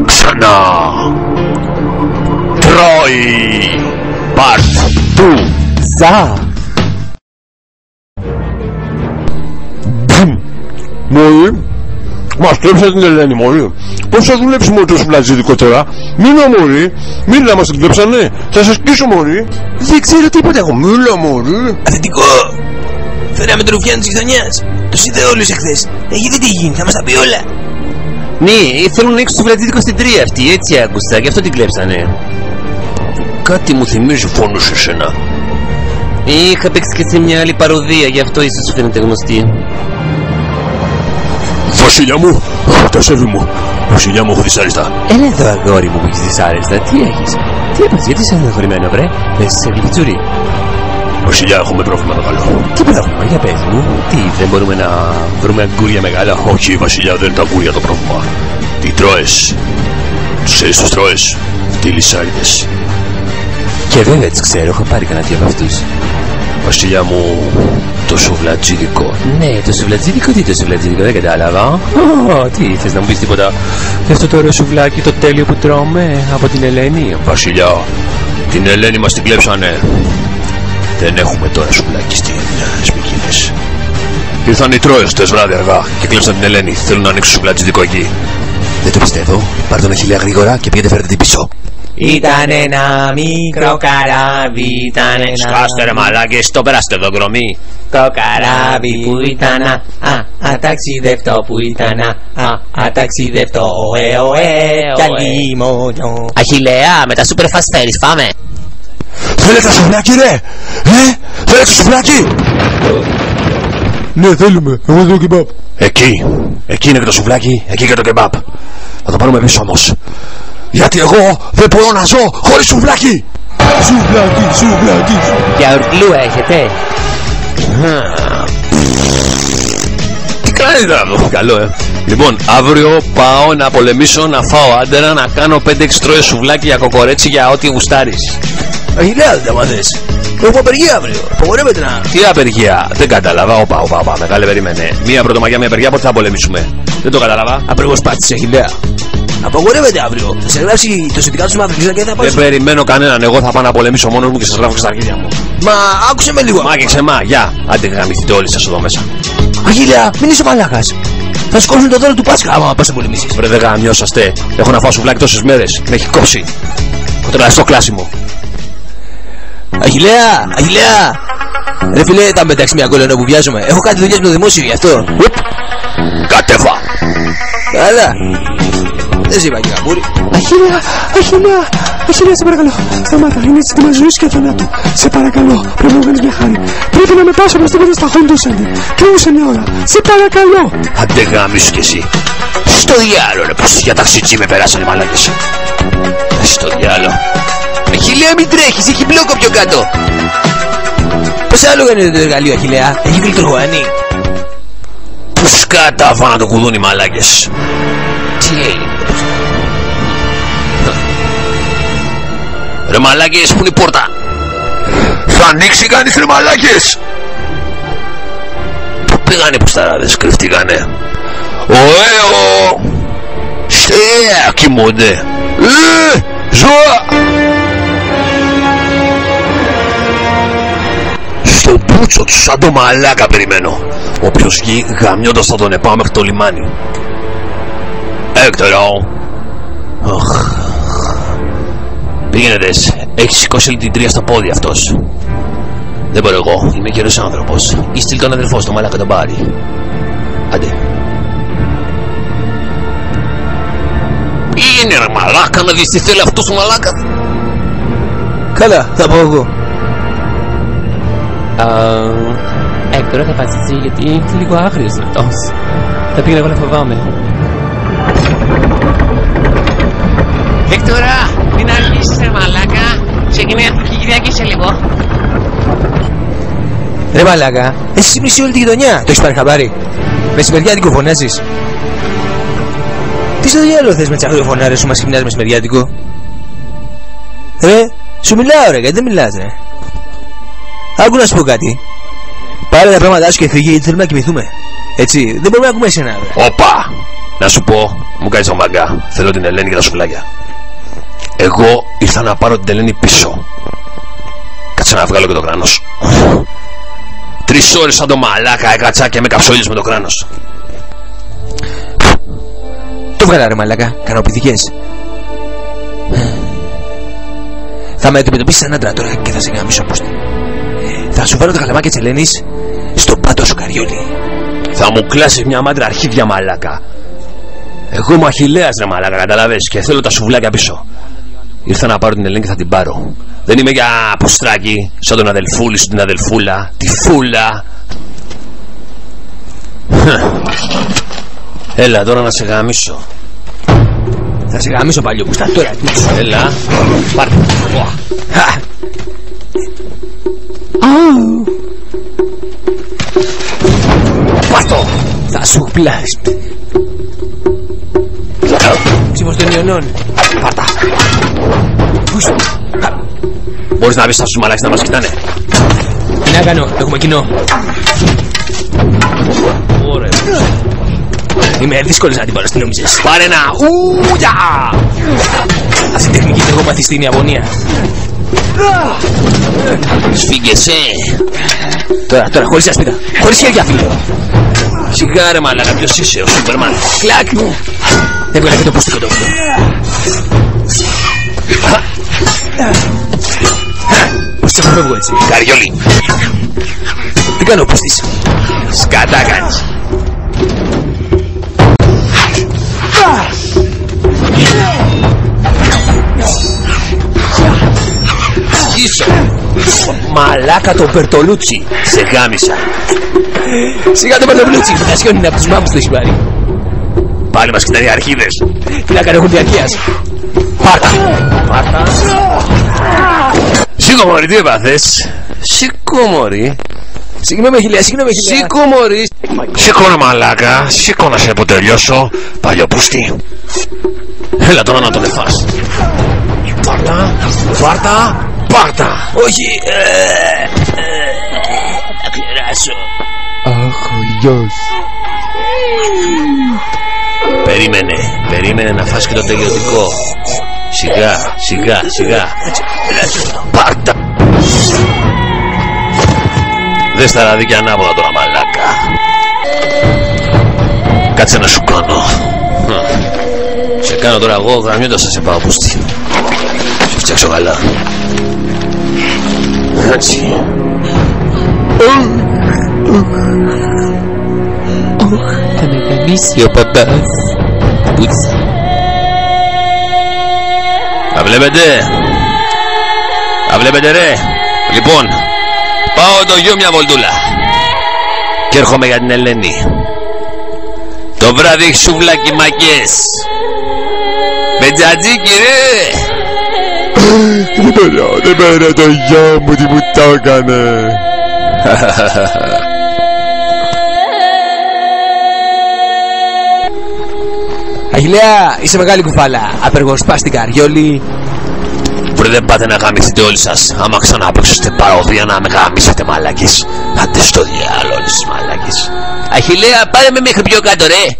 ξανά τρώει part 2. Ζα. Μωρή, μας κλέψατε την Ελένη, μωρή. Πώς θα δουλέψουμε με το σουβλατζίδικο τώρα? Μίλα, μωρή, μίλα, μας την κλέψανε. Θα σας κλείσω, μωρή. Δεν ξέρω τίποτα εγώ. Μίλα, μωρή. Αφεντικό! Φέραμε τον ρουφιάνο της γειτονιάς. Τους είδε όλους εχθές. Έχει δει τι γίνει, θα μας τα πει όλα. Ναι, θέλουν να ρίξουν το σουβλατζίδικο στην τρία αυτή, έτσι άκουσα, γι' αυτό την κλέψανε. Κάτι μου θυμίζει φόνο σε σένα. Είχα παίξει και σε μια άλλη παροδία, γι' αυτό ίσως σου φαίνεται γνωστή. Βασιλιά μου, τα σέβη μου. Βασιλιά μου, έχω δυσάρεστα. Έλα εδώ, αγόρι μου που έχεις δυσάρεστα, τι έχεις? Τι έπαθες, γιατί είσαι ενοχωρημένο, βρε? Δεν σε γλυφιτσουρί. Βασιλιά, έχουμε πρόβλημα μεγάλο. Τι πρόβλημα, για πες μου? Τι, δεν μπορούμε να βρούμε αγκούρια μεγάλα? Όχι, Βασιλιά, δεν είναι τα αγκούρια το πρόβλημα. Τι τρώες? Ξέρεις τους τρώες? Τι λυσάριδες. Και βέβαια τις ξέρω, έχω πάρει κανένα δύο από αυτούς. Βασιλιά μου, το σουβλατζίδικο. Ναι, το σουβλατζίδικο, τι το σουβλατζίδικο, δεν κατάλαβα. Τι, θες να μου πεις τίποτα για αυτό το ωραίο σουβλάκι, το τέλειο που τρώμε από την Ελένη? Βασιλιά, την Ελένη μας την κλέψανε. Δεν έχουμε τώρα σουβλάκι στις Μικίνες. Ήρθαν οι Τρόες χτες βράδυ αργά και κλέψαν την Ελένη. Θέλουν να ανοίξουν σουβλατζίδικο εκεί. Δεν το πιστεύω. Πάρ' τον Αχιλλέα γρήγορα και πήγαινε φέρετε την πίσω. Ήταν ένα μικρό καράβι, ήταν ένα... Σκάστε ρε μαλάκες, το περάστε εδώ γκρομή. Το καράβι που ήταν αταξιδευτό που ήταν αταξιδευτό, κι αλίμονιο. Αχιλλέα, με τα super fast fairies πάμε. Θέλετε σουβλάκι ρε? Θέλετε σουβλάκι? Ναι, θέλουμε, εγώ θέλω κεμπάπ. Εκεί είναι και το σουβλάκι, εκεί και το κεμπάπ. Θα το πάρουμε πίσω όμως. Γιατί εγώ δεν μπορώ να ζω χωρίς σουβλάκι. Σουβλάκι. Για ουρκλού έχετε? Τι κάνει τώρα αυτό? Καλό Λοιπόν, αύριο πάω να πολεμήσω, να φάω άντερα, να κάνω 5-6 τρώες σουβλάκι για κοκορέτσι για ό,τι γουστάρεις. Αχιλλέα, δεν τα μάθες. Έχω απεργία αύριο, απαγορεύεται να... Τι απεργία? Δεν κατάλαβα. Όπα, μεγάλε περίμενε. Μία πρωτομαγιά, μία απεργία, πότε θα πολεμήσουμε? Δεν το κατάλαβα. Απεργός πάτης, Αχιλλέα. Απαγορεύεται αύριο. Θα σε γράψει το συνδικάτο του Μαύρης και θα πάω. Δεν περιμένω κανέναν. Εγώ θα πάω να πολεμήσω μόνος μου και σας γράφω και στα αρχίδια μου. Μα άκουσε με λίγο. Μα και ξεμά, γεια. Άντε γαμηθείτε όλοι σας εδώ μέσα. Αχιλλέα, μην είσαι μαλάκας. Θα σκόσουν το δώρο του Πάσχα άμα πας να πολεμήσεις. Βρε δεν γαμιώσαστε. Έχω να φάω σουβλάκι τόσες μέρες. Με έχει κόψει. Το τελευταίο κλάσιμο. Αχιλλέα. Ρε φίλε, θα μετάξει μια κόλλα που βιάζομαι. Έχω κάτι δουλειές με το δημόσιο γι' αυτό. Κατέβα. Καλά. Δεν σε είπα και καμπούρι. Αχιλλέα, σε παρακαλώ. Σταμάτα, είναι ζήτημα ζωής και θανάτου. Σε παρακαλώ, πρέπει να μου κάνεις μια χάρη. Πρέπει να με πας οπωσδήποτε στα Honda Center. Κλείσανε όλα. Σε παρακαλώ. Άντε γάμισου κι εσύ. Στο διάλο ρε, πως για ταξιτζί με περάσανε μαλάκες. Στο διάλο. Αχιλλέα, μην τρέχεις, έχει μπλόκο πιο κάτω. Πόσα άλογα είναι το εργαλείο, Αχιλλέα? Έχει γλυτρογοανή. Τους κατάφα να το κουδούν οι μαλάκες. Τι έγινε? Ρε μαλάκες, πού είναι η πόρτα? Θα ανοίξει κανείς ρε μαλάκες? Πού πήγανε που σταράδες, κρυφτήκανε? Ωέω! Κοιμούνται. Ζώα! Στον μπούτσο του σαν το μαλάκα περιμένω. Όποιος βγει γαμιώντας θα τον επάω μέχρι το λιμάνι. Έκτορα. Πήγαινε δες, έχει σηκώσει την τρία στα πόδια αυτός. Δεν μπορώ εγώ, είμαι καιρός άνθρωπος. Ή στείλ τον αδερφό στο μαλάκα τον πάρει. Άντε. Είναι ρε μαλάκα, να δεις τι θέλει αυτός ο μαλάκας. Καλά, θα πάω εγώ. Έκτορα θα πας εσύ γιατί είναι λίγο άγριος αυτός. Θα πήγαινα εγώ να φοβάμαι. Έκτορα, μην αρχίσεις ρε μαλάκα. Ξεκινάει η Κυριακή σε λίγο. Ρε μαλάκα, εσύ μισή όλη τη γειτονιά. Το έχεις πάρει χαμπάρι? Μεσημεριάτικο φωνάζεις? Τι στο διάλογο θες με τις αγριοφωνάρες σου μας ξυπνάς μεσημεριάτικο? Ρε, σου μιλάω ρε, γιατί δεν μιλάς ρε? Άκου να σου πω κάτι. Πάρε τα πράγματά σου και φύγε γιατί θέλουμε να κοιμηθούμε. Έτσι, δεν μπορούμε να ακούμε εσένα ρε. Όπα! Να σου πω, μου κάνεις το μαγκά. Θέλω την Ελένη και τα σουβλάκια. Εγώ ήρθα να πάρω την Ελένη πίσω. Κάτσε να βγάλω και το κράνος. 3 ώρες σαν το μαλάκα έκατσα και με καψόλιες με το κράνος. Το βγάλα ρε μαλάκα, κανοποιηθηκές. Θα με αντιμετωπίσεις έναν άντρα τώρα και θα σε γαμίσω πούστη. Θα σου βάλω τα καλαμάκια της Ελένης στον πάτο σου, Καριόλη. Θα μου κλάσεις μια μάντρα αρχίδια μαλάκα. Εγώ είμαι Αχιλλέας ρε μαλάκα, καταλαβες, και θέλω τα σουβλάκια πίσω. Ήρθα να πάρω την Ελένη και θα την πάρω. Δεν είμαι για αποστράκι, σαν τον αδελφούλη σου την αδελφούλα, τη φούλα. Έλα τώρα να σε γαμίσω. Θα σε γαμίσω παλιό πούστα τώρα. Έλα, πάρτε. Πάρτο. Θα σου πλάσει. Ψήφος των Ιωνών. Πάρτα. Μπορείς να πεις στους μαλάκες να μας κοιτάνε. Τι να κάνω, έχουμε κοινό. Ωραία. Είμαι δύσκολος να την πάρω στην νόμιζες. Πάρε ένα ουια. Αυτή την τεχνική την έχω μάθει στην Ιαπωνία. Σφίγγεσαι. Τώρα, χωρίς ασπίδα. Χωρίς χέρια, φίλε. Σιγά ρε μαλάκα, ποιος είσαι, ο Σούπερμαν. Κλακ. Έβγαλα και το πούστικο το φίλο. Πώς θα φεύγω έτσι. Καριόλι. Τι κάνω ο πούστης. Σκατά κάνεις. Σκίσω. Μαλάκα το Μπερτολούτσι. Σε γάμισα. Σιγά το Μπερτολούτσι. Τα σιώνει είναι από τους μάμους του έχει πάρει. Πάλι μας κοιτάνε οι αρχίδες. Τι να κάνω, έχουν διαρκείας. Πάρτα. Σήκω μωρί, τι έπαθες. Σήκω μωρί. Συγγνώμη χιλιά. Σήκω μωρί. Σήκω ρε μαλάκα. Σήκω να σε αποτελειώσω. Παλιοπούστη. Έλα τώρα να τον εφάς. Πάρτα. Όχι. Θα κλεράσω. Αχ, ο γιος. Περίμενε να φας και το τελειωτικό. Σιγά. Πάρτα. Δες τα ραδίκια ανάποδα τώρα μαλάκα. Κάτσε να σου κάνω. Σε κάνω τώρα εγώ γραμμιώντας θα σε πάω πούστη. Σε φτιάξω καλά. Έτσι. Θα με γαμίσει ο παπάς. Πούτσι. Τα βλέπετε ρε. Λοιπόν, πάω το γιο μια βολτούλα. Και έρχομαι για την Ελένη. Το βράδυ έχει σουβλάκι μακές. Με τζατζίκι ρε. Δεν πέρα το γιο μου τι μου το έκανε. Αχιλλέα, είσαι μεγάλη κουφάλα. Απεργοσπάστη Καριόλη. Βρε δεν πάτε να γαμηθείτε όλοι σας. Άμα ξαναπέξετε παροδία να με γαμίσετε μαλάκες. Άντε στο διάλογο όλες τις μαλάκες. Αχιλλέα, πάρε με μέχρι πιο κάτω ρε.